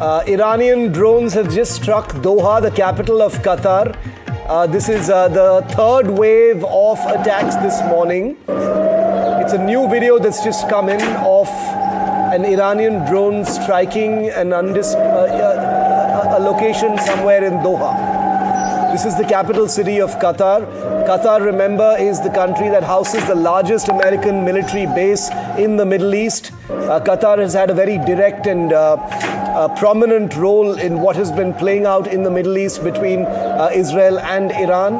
Iranian drones have just struck Doha, the capital of Qatar. This is the third wave of attacks this morning. It's a new video that's just come in of an Iranian drone striking a location somewhere in Doha. This is the capital city of Qatar. Qatar, remember, is the country that houses the largest American military base in the Middle East. Qatar has had a very direct and prominent role in what has been playing out in the Middle East between Israel and Iran.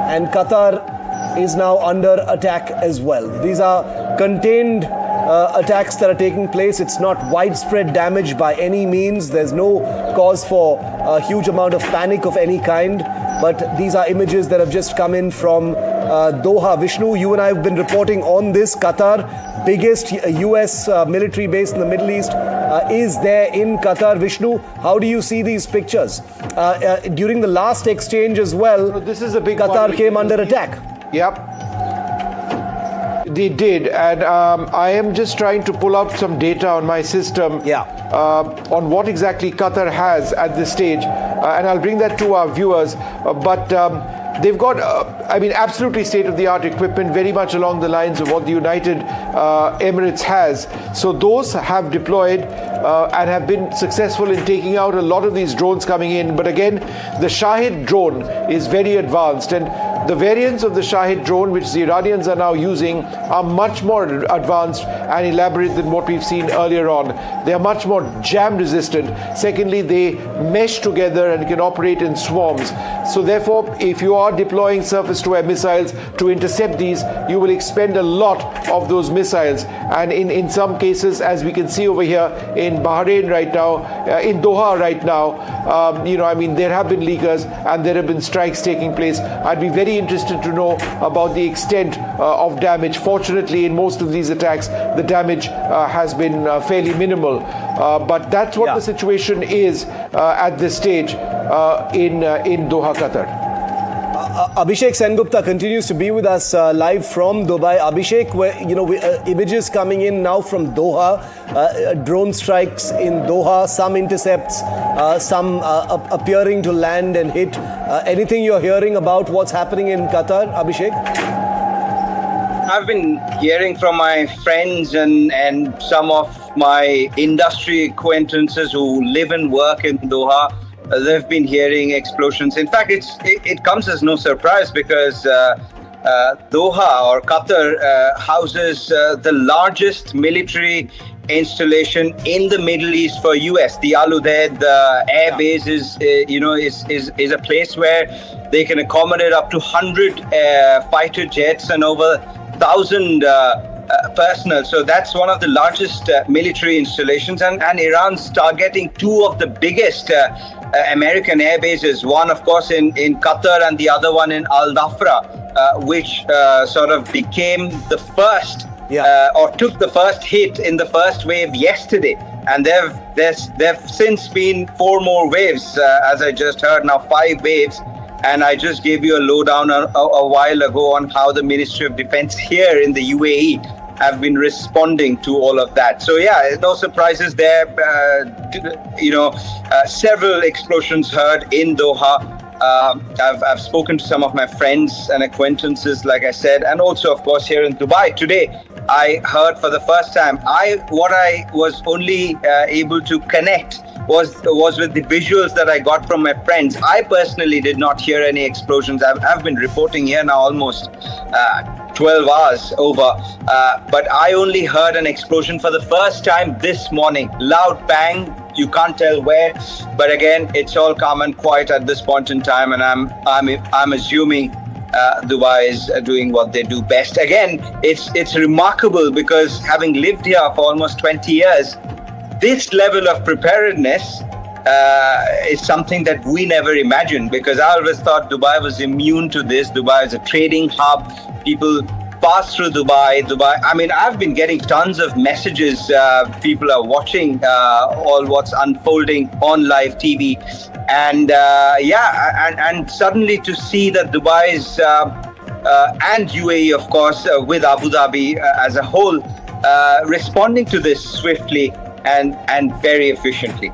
And Qatar is now under attack as well. These are contained attacks that are taking place. It's not widespread damage by any means. There's no cause for a huge amount of panic of any kind. But these are images that have just come in from Doha. Vishnu, you and I have been reporting on this. Qatar, biggest US military base in the Middle East, is there in Qatar. Vishnu, how do you see these pictures? During the last exchange as well, this is a big Qatar came under attack. Yep. They did, and I am just trying to pull up some data on my system on what exactly Qatar has at this stage, and I'll bring that to our viewers. But they've got, absolutely state-of-the-art equipment, very much along the lines of what the United Emirates has. So those have deployed and have been successful in taking out a lot of these drones coming in. But again, the Shahid drone is very advanced, and the variants of the Shahid drone, which the Iranians are now using, are much more advanced and elaborate than what we've seen earlier on. They are much more jam resistant. Secondly, they mesh together and can operate in swarms. So therefore, if you are deploying surface-to-air missiles to intercept these, you will expend a lot of those missiles. And in some cases, as we can see over here in Bahrain right now, in Doha right now, there have been leakers and there have been strikes taking place. I'd be very interested to know about the extent of damage. Fortunately, in most of these attacks, the damage has been fairly minimal. But that's what the situation is at this stage in Doha, Qatar. Abhishek Sengupta continues to be with us live from Dubai. Abhishek, images coming in now from Doha, drone strikes in Doha, some intercepts, some appearing to land and hit. Anything you're hearing about what's happening in Qatar, Abhishek? I've been hearing from my friends and some of my industry acquaintances who live and work in Doha. They've been hearing explosions. In fact, it comes as no surprise because Doha or Qatar houses the largest military installation in the Middle East for US. The Udeid Air Base is a place where they can accommodate up to 100 fighter jets and over 1,000 personnel. So that's one of the largest military installations, and Iran's targeting two of the biggest American air bases, one of course in Qatar and the other one in Al Dhafra, which sort of became the first or took the first hit in the first wave yesterday. And there've since been 4 more waves, as I just heard, now 5 waves. And I just gave you a lowdown a while ago on how the Ministry of Defense here in the UAE have been responding to all of that. So no surprises there. Several explosions heard in Doha. I've spoken to some of my friends and acquaintances, like I said, and also, of course, here in Dubai today. I heard for the first time. What I was only able to connect was with the visuals that I got from my friends. I personally did not hear any explosions. I've been reporting here now almost 12 hours over, but I only heard an explosion for the first time this morning. Loud bang, you can't tell where, but again, it's all calm and quiet at this point in time, and I'm assuming Dubai is doing what they do best. Again, it's remarkable because having lived here for almost 20 years, this level of preparedness is something that we never imagined, because I always thought Dubai was immune to this. Dubai is a trading hub. People pass through Dubai. I've been getting tons of messages. People are watching all what's unfolding on live TV. And and suddenly to see that Dubai's and UAE, of course, with Abu Dhabi as a whole, responding to this swiftly and very efficiently.